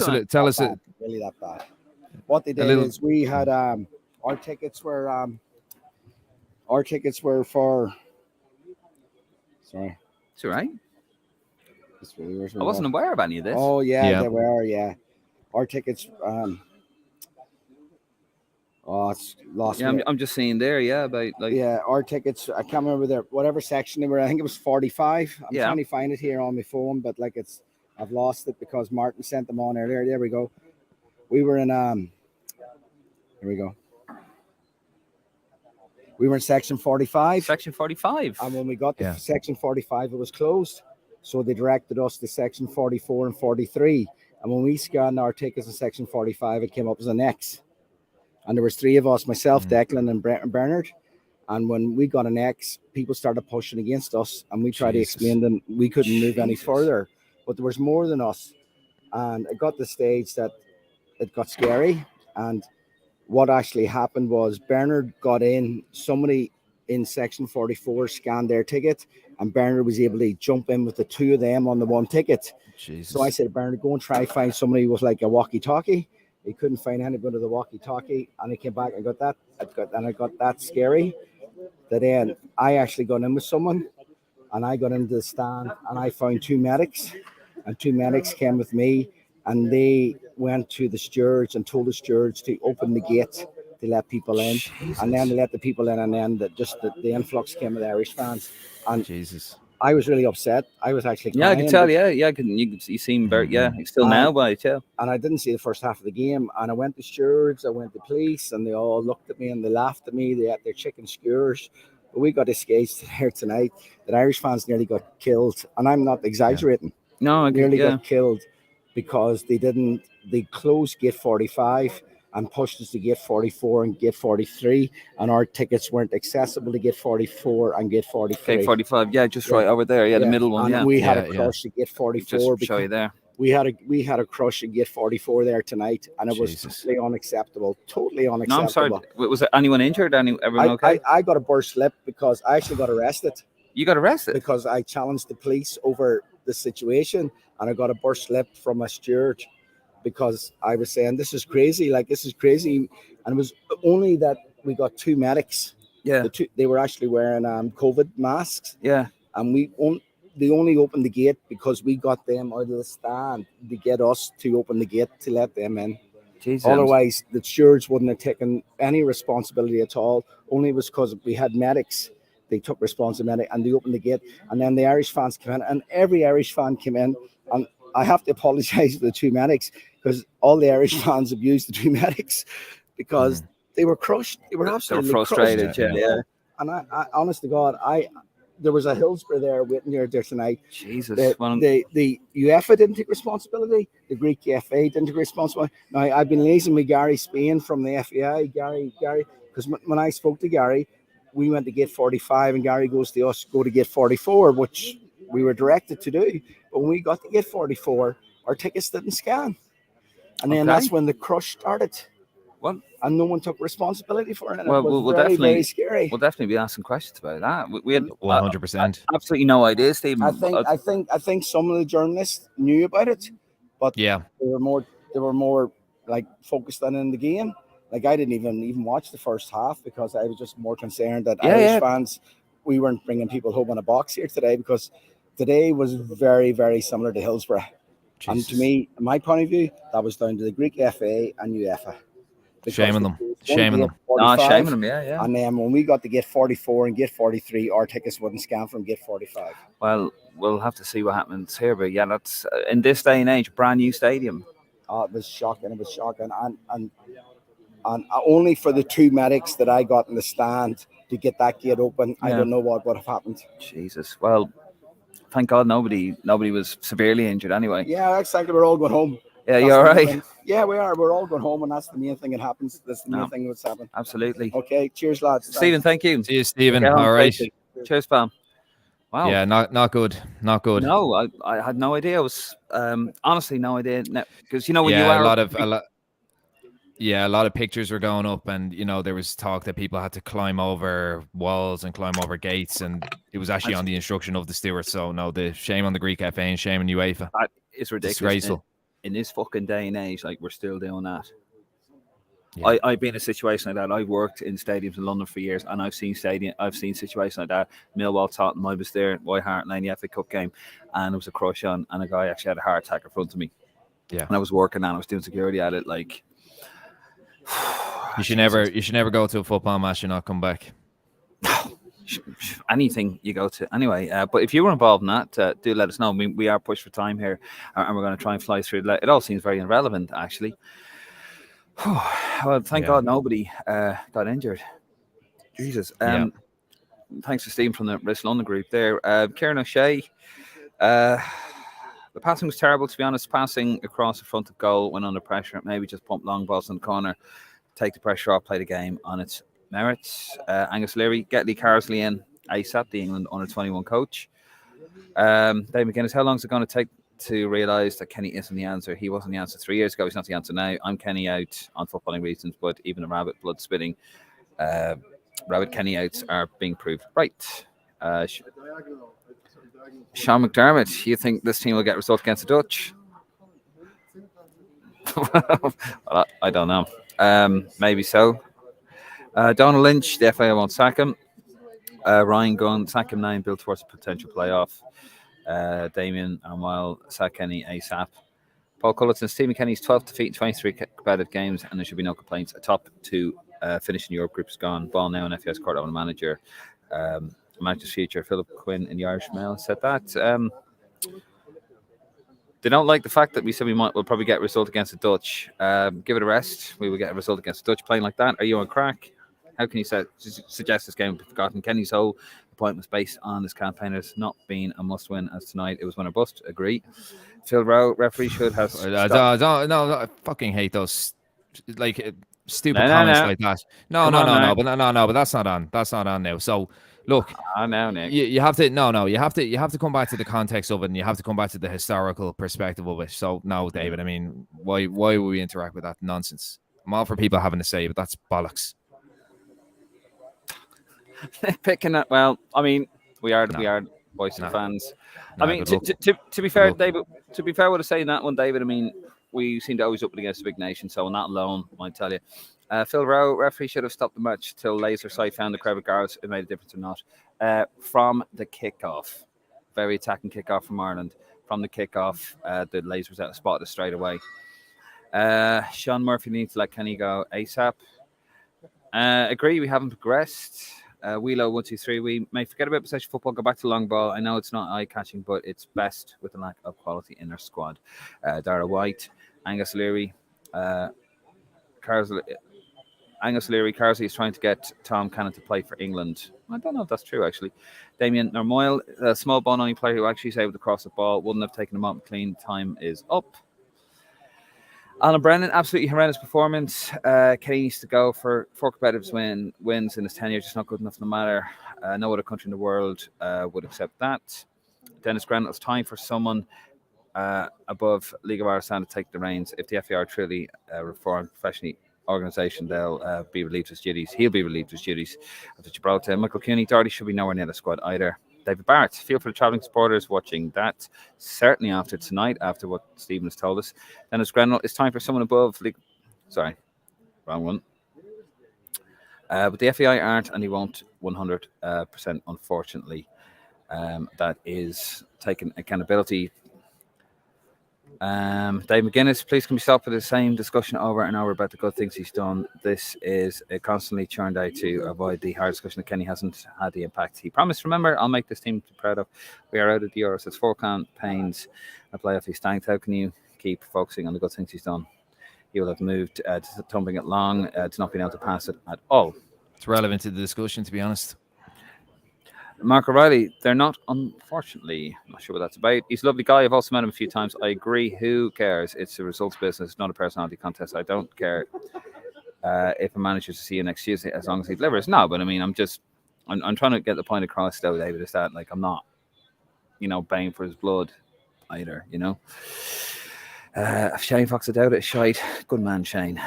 Speaker 2: us it.
Speaker 3: Really that bad. What they did is we had our tickets were for. Sorry.
Speaker 1: It's all right. I wasn't aware of any of this.
Speaker 3: Oh yeah, they were. Yeah, our tickets. It's lost.
Speaker 1: Yeah, I'm just seeing there. Yeah, about like.
Speaker 3: Yeah, our tickets. I can't remember whatever section they were. I think it was 45. I'm trying to find it here on my phone, but like I've lost it because Martin sent them on earlier. There we go. We were in Here we go. We were in section 45.
Speaker 1: Section 45.
Speaker 3: And when we got to section 45, it was closed. So they directed us to section 44 and 43. And when we scanned our tickets in section 45, it came up as an X. And there was three of us, myself, Declan, and Bernard. And when we got an X, people started pushing against us. And we tried to explain them we couldn't move any further but there was more than us. And it got to the stage that it got scary. And what actually happened was Bernard got in, somebody in section 44 scanned their ticket, and Bernard was able to jump in with the two of them on the one ticket.
Speaker 2: Jesus.
Speaker 3: So I said, Bernard, go and try find somebody with like a walkie-talkie. He couldn't find anybody with a walkie-talkie, and he came back and got that. I got that scary that then I actually got in with someone, and I got into the stand, and I found two medics, and two medics came with me, and they went to the stewards and told the stewards to open the gate to let people in.
Speaker 2: Jesus.
Speaker 3: And then they let the people in, and then the influx came of the Irish fans. And
Speaker 2: Jesus.
Speaker 3: I was really upset. I was actually
Speaker 1: Yeah, I
Speaker 3: crying,
Speaker 1: can tell. You seem very. Yeah, still now, but yeah.
Speaker 3: and I didn't see the first half of the game. And I went to stewards, I went to police, and they all looked at me and they laughed at me. They had their chicken skewers. But we got a skate here tonight that Irish fans nearly got killed, and I'm not exaggerating.
Speaker 1: No,
Speaker 3: Nearly got killed because they closed gate 45 and pushed us to gate 44 and gate 43, and our tickets weren't accessible to gate 44 and gate 43.
Speaker 1: Gate 45, yeah, just right over there, the middle one,
Speaker 3: and we had a crush at gate 44.
Speaker 1: Just show you there.
Speaker 3: We had a crush at gate 44 there tonight, and it was totally unacceptable. Totally unacceptable.
Speaker 1: No, I'm sorry. Was there anyone injured? Everyone okay?
Speaker 3: I got a burst lip because I actually got arrested.
Speaker 1: You got arrested?
Speaker 3: Because I challenged the police over the situation, and I got a burst lip from a steward because I was saying, this is crazy, this is crazy. And it was only that we got two medics.
Speaker 1: Yeah.
Speaker 3: They were actually wearing COVID masks.
Speaker 1: Yeah.
Speaker 3: And they only opened the gate because we got them out of the stand to get us to open the gate to let them in.
Speaker 1: Jesus.
Speaker 3: Otherwise, the stewards wouldn't have taken any responsibility at all. Only was because we had medics. They took responsibility and they opened the gate. And then the Irish fans came in, and every Irish fan came in. And I have to apologise to the two medics because all the Irish fans abused the two medics because they were crushed. They were absolutely
Speaker 1: frustrated.
Speaker 3: Crushed.
Speaker 1: Yeah.
Speaker 3: And I honest to God, there was a Hillsborough there waiting there tonight.
Speaker 1: Jesus.
Speaker 3: The UEFA didn't take responsibility. The Greek FA didn't take responsibility. Now, I've been liaising with Gary Spain from the FAI. Gary, because when I spoke to Gary, we went to gate 45 and Gary goes to us, go to gate 44, which we were directed to do. But when we got to gate 44, our tickets didn't scan. And then that's when the crush started.
Speaker 1: What?
Speaker 3: And no one took responsibility for it. And
Speaker 1: well,
Speaker 3: it was
Speaker 1: we'll
Speaker 3: very,
Speaker 1: definitely,
Speaker 3: very scary.
Speaker 1: We'll definitely be asking questions about that. We had
Speaker 2: 100%.
Speaker 1: Absolutely no idea, Stephen.
Speaker 3: I think some of the journalists knew about it, but they were more like focused on in the game. Like I didn't even watch the first half because I was just more concerned that Irish fans, we weren't bringing people home in a box here today because today was very, very similar to Hillsborough. Jesus. And to me, my point of view, that was down to the Greek FA and UEFA.
Speaker 2: Shaming them. Shaming them.
Speaker 1: Shaming them, yeah.
Speaker 3: And then when we got to gate 44 and gate 43, our tickets wouldn't scan from gate 45.
Speaker 1: Well, we'll have to see what happens here. But yeah, that's in this day and age, brand new stadium.
Speaker 3: It was shocking. It was shocking. And only for the two medics that I got in the stand to get that gate open, I don't know what would have happened.
Speaker 1: Jesus. Well, thank God nobody was severely injured anyway.
Speaker 3: Yeah, exactly. We're all going home.
Speaker 1: Yeah, you're all right.
Speaker 3: Yeah, we are. We're all going home, and that's the main thing that happens. That's the main thing that's happened.
Speaker 1: Absolutely.
Speaker 3: Okay, cheers, lads.
Speaker 1: Stephen, thank you.
Speaker 2: See you, Stephen. All right.
Speaker 1: Cheers, pal. Wow.
Speaker 2: Yeah, not good. Not good.
Speaker 1: No, I had no idea. I was honestly no idea because when you
Speaker 2: are
Speaker 1: a
Speaker 2: lot of pictures were going up, and there was talk that people had to climb over walls and climb over gates, and it was actually on the instruction of the stewards. So no, the shame on the Greek FA and shame on UEFA.
Speaker 1: That is ridiculous.
Speaker 2: Disgraceful.
Speaker 1: In this fucking day and age, we're still doing that.
Speaker 2: Yeah.
Speaker 1: I've been in a situation like that. I've worked in stadiums in London for years, and I've seen situations like that. Millwall, Tottenham. I was there at White Hart Lane, the FA Cup game, and there was a crush on, and a guy actually had a heart attack in front of me.
Speaker 2: Yeah,
Speaker 1: and I was working and I was doing security at it.
Speaker 2: You should never go to a football match and not come back.
Speaker 1: Anything you go to anyway, but if you were involved in that, do let us know. We are pushed for time here, and we're going to try and fly through. It all seems very irrelevant, actually. Well, thank God nobody got injured. Jesus. Thanks to Steve from the West London group there. Kieran O'Shea. The passing was terrible, to be honest. Passing across the front of goal when under pressure. Maybe just pump long balls in the corner, take the pressure off, play the game on its merits. Angus Leary, get Lee Carsley in ASAP, the England under-21 coach. Dave McGuinness, how long is it going to take to realise that Kenny isn't the answer. He wasn't the answer 3 years ago. He's not the answer now. I'm Kenny out on footballing reasons, but even the rabbit blood spitting, rabbit Kenny outs are being proved right. Sean McDermott, you think this team will get a result against the Dutch? Well, I don't know. Maybe so. Donald Lynch, the FA won't sack him. Ryan Gunn, sack him now and build towards a potential playoff. Damien and while sack Kenny ASAP. Paul Culleton, Stephen Kenny's 12th defeat in 23 competitive games, and there should be no complaints. A top 2 finish in Europe group is gone. Ball now in FA's court on a manager. Manager's future. Philip Quinn in the Irish Mail said that. They don't like the fact that we said we'll probably get a result against the Dutch. Give it a rest. We will get a result against the Dutch playing like that. Are you on crack? How can you suggest this game will be forgotten? Kenny's whole point was based on this campaign as not being a must-win, as tonight it was win or bust. Agree. Phil Rowe, referee should have.
Speaker 2: I fucking hate those stupid comments like that. No, but that's not on. That's not on now. So look,
Speaker 1: now, Nick.
Speaker 2: You have to you have to come back to the context of it, and you have to come back to the historical perspective of it. So no, David, I mean, why would we interact with that nonsense? I'm all for people having a say, but that's bollocks.
Speaker 1: Picking that, well, I mean, we are voice of fans. I mean, to be fair, David. To be fair, what I say in that one, David. I mean, we seem to always up against a big nation, so on that alone, I might tell you. Phil Rowe, referee should have stopped the match till laser sight found the crowd with guards. It made a difference or not. From the kickoff, very attacking kickoff from Ireland. From the kickoff, the laser was out of spot straight away. Sean Murphy needs to let Kenny go ASAP. Agree, we haven't progressed. Wheelo 123. We may forget about possession football, go back to long ball. I know it's not eye catching, but it's best with the lack of quality in our squad. Dara White, Angus Leary, Carsley is trying to get Tom Cannon to play for England. I don't know if that's true, actually. Damien Normoyle, a small ball only player who actually is able to cross the ball, wouldn't have taken him up. Clean time is up. Alan Brennan, absolutely horrendous performance. Kenny needs to go for 4 competitive wins in his tenure. Just not good enough no matter. No other country in the world would accept that. Dennis Grant, it's time for someone above League of Ireland to take the reins. If the FAR truly reformed professionally organisation, they'll be relieved of his duties. He'll be relieved of his duties after Gibraltar. Michael Cooney, Doherty should be nowhere near the squad either. David Barrett, feel for the travelling supporters watching that. Certainly after tonight, after what Stephen has told us. Dennis Grenell, it's time for someone above League. Sorry, wrong one. But the FAI aren't, and he won't 100%, unfortunately. That is taking accountability. Dave McGuinness, please can we stop with the same discussion over and over about the good things he's done? This is constantly churned out to avoid the hard discussion that Kenny hasn't had the impact he promised. Remember, I'll make this team proud of. We are out of the Euros. It's 4 campaigns a playoff he's tanked. How can you keep focusing on the good things he's done? He will have moved to tumbling it long to not being able to pass it at all.
Speaker 2: It's relevant to the discussion, to be honest.
Speaker 1: Mark O'Reilly, they're not, unfortunately. I'm not sure what that's about. He's a lovely guy. I've also met him a few times. I agree. Who cares? It's a results business, not a personality contest. I don't care if a manager to see you next Tuesday as long as he delivers. No, but I mean, I'm trying to get the point across, though, David, is that, like, I'm not, paying for his blood either, Shane Fox, I doubt it. Shite. Good man, Shane.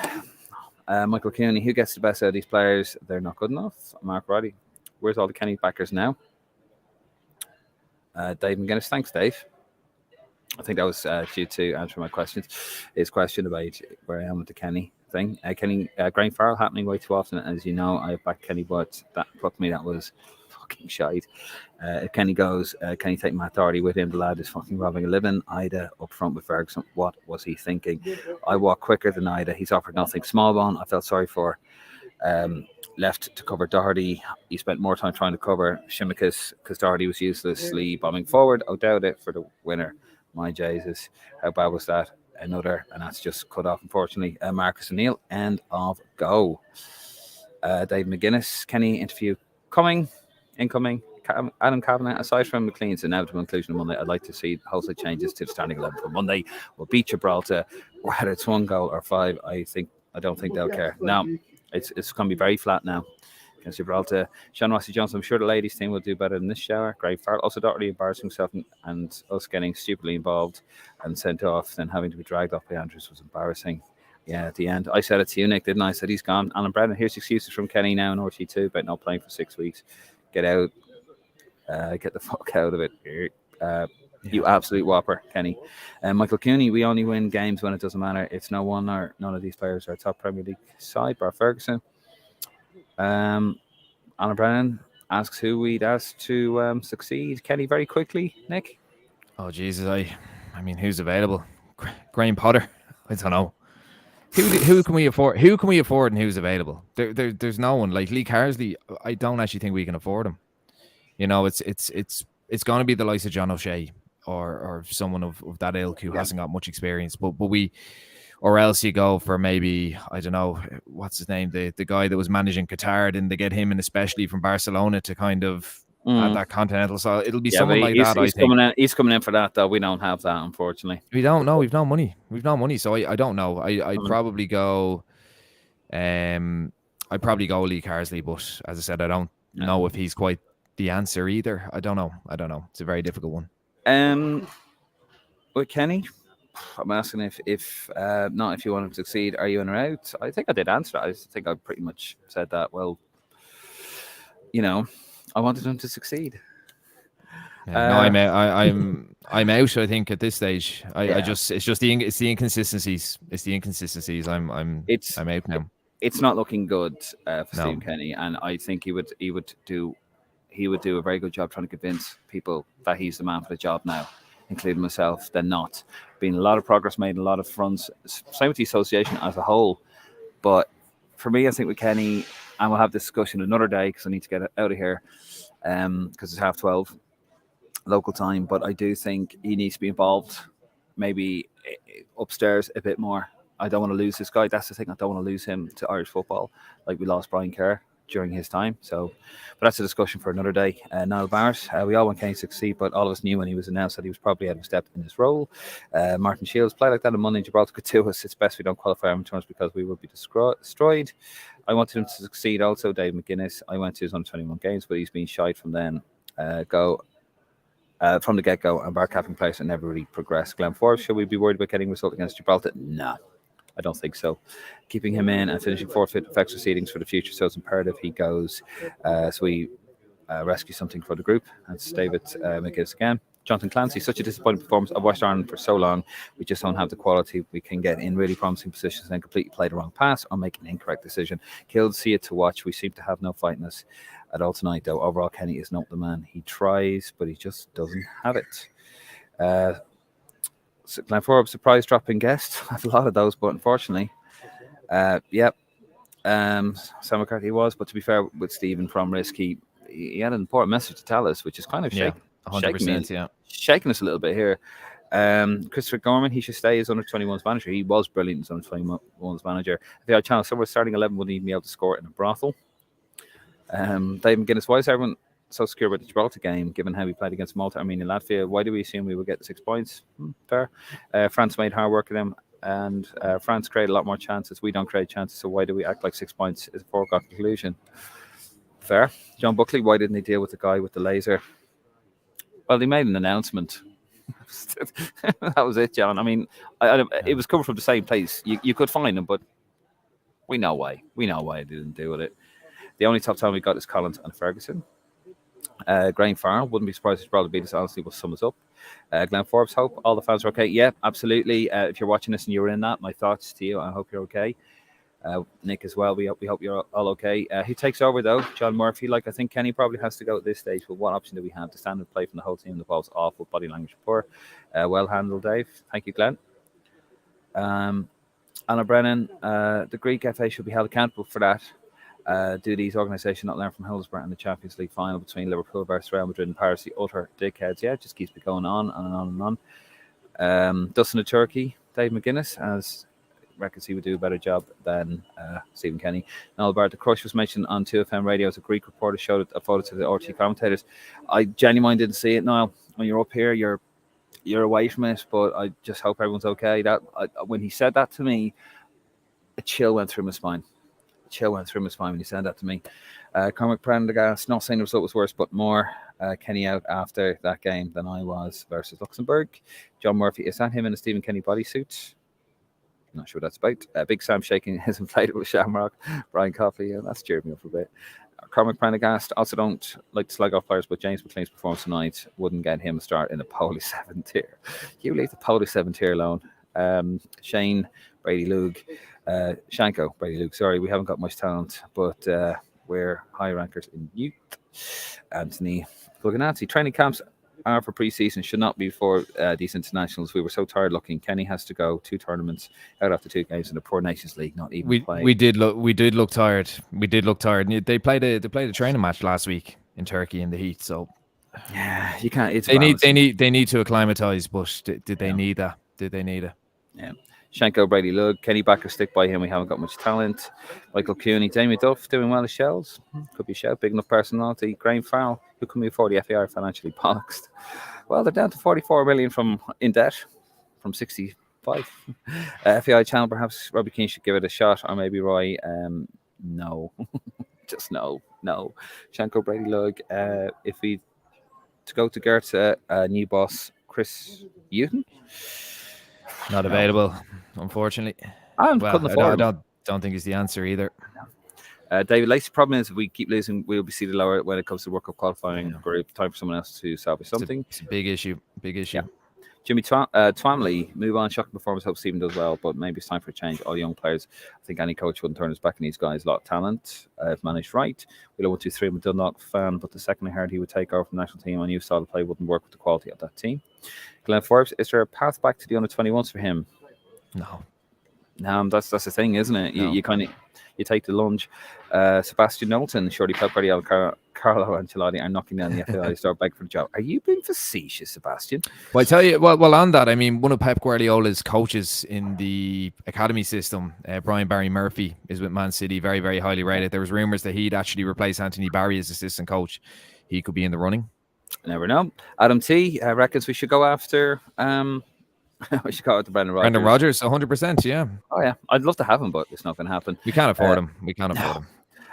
Speaker 1: Michael Cooney, who gets the best out of these players? They're not good enough. Mark O'Reilly. Where's all the Kenny backers now? Dave McGuinness. Thanks, Dave. I think that was due to answering my questions. His question about where I am with the Kenny thing. Kenny, Grain Farrell happening way too often. As you know, I backed Kenny, but that was fucking shite. If Kenny goes, can he take Matt Doherty with him? The lad is fucking robbing a living. Ida up front with Ferguson. What was he thinking? I walk quicker than Ida. He's offered nothing. Smallbone, I felt sorry for. Left to cover Doherty. He spent more time trying to cover Shimicus because Doherty was uselessly bombing forward. Oh, doubt it for the winner. My Jesus, how bad was that? Another, and that's just cut off, unfortunately. Marcus O'Neill, end of go. Dave McGuinness, Kenny interview incoming. Adam Kavanagh, aside from McLean's inevitable inclusion on Monday, I'd like to see wholesale changes to the starting 11 for Monday. We'll beat Gibraltar, whether it's 1 goal or 5. I don't think they'll care. Now, it's going to be very flat now. against Gibraltar. Sean Rossi Johnson, I'm sure the ladies' team will do better than this shower. Great Farrell also not really embarrassing himself and us getting stupidly involved and sent off, then having to be dragged off by Andrews was embarrassing. Yeah, at the end. I said it to you, Nick, didn't I? I said he's gone. Alan Brennan, here's excuses from Kenny now in RT2 about not playing for 6 weeks. Get out. Get the fuck out of it. You absolute whopper, Kenny. Michael Cooney, we only win games when it doesn't matter. It's no one or none of these players are top Premier League side, bar Ferguson. Alan Brennan asks who we'd ask to succeed. Kenny, very quickly, Nick.
Speaker 2: Oh, Jesus. I mean, who's available? Graham Potter? I don't know. Who can we afford? Who can we afford and who's available? There's no one. Like Lee Carsley, I don't actually think we can afford him. You know, it's going to be the likes of John O'Shea or someone of that ilk who hasn't got much experience. But we, or else you go for maybe, I don't know, what's his name, the guy that was managing Qatar. Didn't they get him in especially from Barcelona to kind of add that continental style? It'll be someone like that. I think
Speaker 1: he's coming in for that though. We don't have that, unfortunately.
Speaker 2: We don't know. We've no money. So I don't know. I'd probably go. I'd probably go Lee Carsley, but as I said, I don't know if he's quite the answer either. I don't know. It's a very difficult one.
Speaker 1: With Kenny, I'm asking if not if you want him to succeed, are you in or out? I think I did answer that. I think I pretty much said that. Well, you know, I wanted him to succeid.
Speaker 2: No, I'm out. I think at this stage, it's the inconsistencies. It's the inconsistencies. I'm out now.
Speaker 1: It's not looking good for Stephen Kenny, and I think he would do a very good job trying to convince people that he's the man for the job now, including myself. Than not. Been a lot of progress made in a lot of fronts. Same with the association as a whole, but for me, I think with Kenny, and we'll have this discussion another day because I need to get out of here because it's 12:30 local time. But I do think he needs to be involved, maybe upstairs a bit more. I don't want to lose this guy. That's the thing. I don't want to lose him to Irish football like we lost Brian Kerr during his time. So, but that's a discussion for another day. Niall Barrett, we all want Kenny to succeed, but all of us knew when he was announced that he was probably out of step in his role. Martin Shields, play like that on Monday in Gibraltar could do us. It's best we don't qualify in terms because we will be destroyed. I wanted him to succeed also. Dave McGuinness, I went to his under 21 games, but he's been shied from then from the get-go, and bar capping players and never really progressed. Glenn Forbes, should we be worried about getting a result against Gibraltar? No. I don't think so. Keeping him in and finishing forfeit affects proceedings for the future, so it's imperative he goes. So we rescue something for the group. That's David McGuinness again. Jonathan Clancy, such a disappointing performance. I've watched Ireland for so long. We just don't have the quality. We can get in really promising positions and then completely play the wrong pass or make an incorrect decision. Killed, see it to watch. We seem to have no fight in us at all tonight, though. Overall, Kenny is not the man. He tries, but he just doesn't have it. Glenn Forbes, surprise dropping guest. I have a lot of those, but unfortunately, Sam McCarthy was. But to be fair with Stephen from Risk, he had an important message to tell us, which is kind of shaking us a little bit here. Christopher Gorman, he should stay as under 21's manager. He was brilliant as under 21's manager. If he had a chance, somewhere starting 11 wouldn't even be able to score in a brothel. Dave McGuinness, why is everyone so secure about the Gibraltar game, given how we played against Malta, Armenia, Latvia? Why do we assume we will get 6 points? Fair. France made hard work of them, and France created a lot more chances. We don't create chances, so why do we act like 6 points is a foregone conclusion? Fair. John Buckley, why didn't he deal with the guy with the laser? Well, they made an announcement. That was it, John. I mean, it was coming from the same place. You could find him, but we know why. We know why he didn't deal with it. The only top time we got is Collins and Ferguson. Graham Farrell, wouldn't be surprised if probably beat us, honestly, will sum us up. Glenn Forbes, hope all the fans are okay. Yeah, absolutely. If you're watching this and you're in that, my thoughts to you. I hope you're okay. Nick as well. We hope you're all okay. Who takes over though? John Murphy. I think Kenny probably has to go at this stage. But what option do we have? To stand and play from the whole team? The ball's awful. Body language poor. Well handled, Dave. Thank you, Glenn. Anna Brennan. The Greek FA should be held accountable for that. Do these organisations not learn from Hillsborough in the Champions League final between Liverpool versus Real Madrid and Paris? The utter dickheads. Yeah, it just keeps going on and on and on. Dustin of Turkey. Dave McGuinness, as reckons he would do a better job than Stephen Kenny. Niall Barrett, the crush was mentioned on 2FM radio as a Greek reporter showed a photo to the RT commentators. I genuinely didn't see it, Niall. When you're up here, you're away from it, but I just hope everyone's okay. When he said that to me, a chill went through my spine. chill went through my spine when you said that to me. Cormac Prendergast, not saying the result was worse, but more. Kenny out after that game than I was versus Luxembourg. John Murphy, is that him in a Stephen Kenny bodysuit? Not sure what that's about. Big Sam shaking his inflatable shamrock. Brian Coffey, that's cheered me up a bit. Cormac Prendergast, also don't like to slag off players, but James McLean's performance tonight wouldn't get him a start in the Polish 7 tier. You leave the Polish 7 tier alone. Shane, Brady Lug, Shanko, Brady Lug, sorry, we haven't got much talent, but we're high rankers in youth. Anthony Fuganazzi, training camps are for pre-season, should not be for these internationals. We were so tired looking. Kenny has to go 2 tournaments out after 2 games in the Poor Nations League, not even playing.
Speaker 2: We did look tired. They played a training match last week in Turkey in the heat, so
Speaker 1: yeah, you can't.
Speaker 2: They need to acclimatise, but did they need that? Did they need it?
Speaker 1: Yeah. Shanko, Brady Lug, Kenny Backer, stick by him. We haven't got much talent. Michael Cooney, Damien Duff doing well as Shells. Could be shout. Big enough personality. Graham Farrell, who can move 40 FAI financially boxed. Well, they're down to 44 million in debt from 65. FAI channel, perhaps Robbie Keane should give it a shot, or maybe Roy. No, just no. Shanko, Brady Lug. If we to go to Gert's new boss, Chris Hutton.
Speaker 2: Not available, unfortunately.
Speaker 1: I
Speaker 2: don't think it's the answer either.
Speaker 1: David Lacey, problem is if we keep losing, we'll be seated lower when it comes to World Cup qualifying group. Time for someone else to salvage something.
Speaker 2: It's a big issue. Yeah.
Speaker 1: Jimmy Twamley, move on. Shocking performance. Hope Stephen does well, but maybe it's time for a change. All young players. I think any coach wouldn't turn his back on these guys. A lot of talent. If managed right. We don't want 2-3. I'm a Dundalk fan, but the second I heard he would take over from the national team, I knew style of play wouldn't work with the quality of that team. Glenn Forbes, is there a path back to the under 21s for him?
Speaker 2: No,
Speaker 1: that's the thing, isn't it?
Speaker 2: No.
Speaker 1: You take the lunge. Sebastian Knowlton, Shorty Pep Guardiola, Carlo Ancelotti are knocking down the FAI store begging for the job. Are you being facetious, Sebastian?
Speaker 2: Well, I tell you, well, on that, I mean, one of Pep Guardiola's coaches in the academy system, Brian Barry Murphy, is with Man City, very, very highly rated. There was rumours that he'd actually replace Anthony Barry as assistant coach. He could be in the running.
Speaker 1: Never know. Adam T reckons we should go after. We should go after Brendan Rodgers.
Speaker 2: Brendan Rodgers, 100%. Yeah.
Speaker 1: Oh yeah, I'd love to have him, but it's not going to happen.
Speaker 2: We can't afford him. We can't afford him.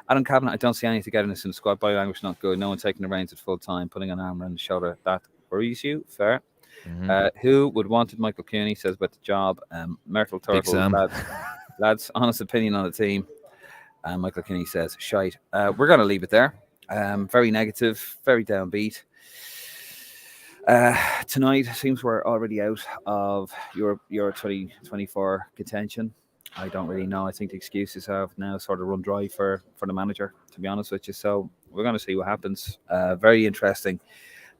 Speaker 1: Adam Kavanagh, I don't see any togetherness in the squad. Body language not good. No one taking the reins at full time, putting an arm around the shoulder. That worries you. Fair. Mm-hmm. Who would wanted Michael Cooney says about the job? Myrtle Turtle, lads, honest opinion on the team. Michael Cooney says shite. We're going to leave it there. Very negative, very downbeat. Tonight seems we're already out of Euro 2024 contention. I don't really know. I think the excuses have now sort of run dry for the manager, to be honest with you. So we're going to see what happens. Very interesting,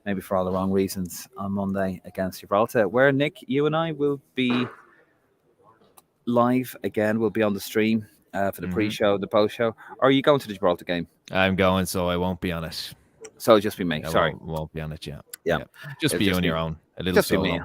Speaker 1: maybe for all the wrong reasons, on Monday against Gibraltar, where Nick, you and I will be live again. We'll be on the stream for the pre-show, the post-show. Or are you going to the Gibraltar game?
Speaker 2: I'm going, so I won't be on it.
Speaker 1: So it'll just be me. Sorry.
Speaker 2: Won't be on it yet.
Speaker 1: Yeah.
Speaker 2: Just be you on your own. A little
Speaker 1: just
Speaker 2: solo.
Speaker 1: Be me.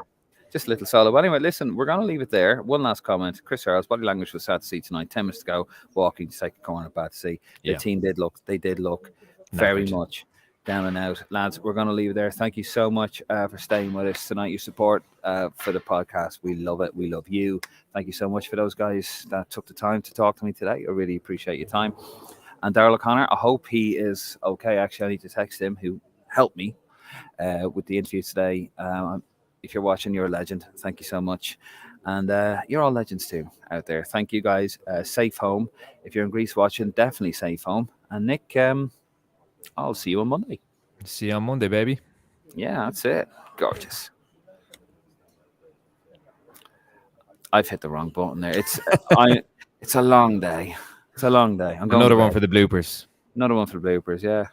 Speaker 1: Just a little solo. Anyway, listen, we're going to leave it there. One last comment. Chris Earls, body language was sad to see tonight. 10 minutes to go, walking to take a corner, bad to see. The team did look very much down and out. Lads, we're going to leave it there. Thank you so much for staying with us tonight. Your support for the podcast. We love it. We love you. Thank you so much for those guys that took the time to talk to me today. I really appreciate your time. And Darrell O'Connor, I hope he is okay. Actually, I need to text him, who helped me with the interview today. If you're watching, you're a legend. Thank you so much. And you're all legends too out there. Thank you guys. Safe home. If you're in Greece watching, definitely safe home. And Nick, I'll see you on Monday.
Speaker 2: See you on Monday, baby.
Speaker 1: Yeah, that's it. Gorgeous. I've hit the wrong button there. It's a long day. It's a long day.
Speaker 2: Another one for the bloopers.
Speaker 1: Another one for the bloopers, yeah.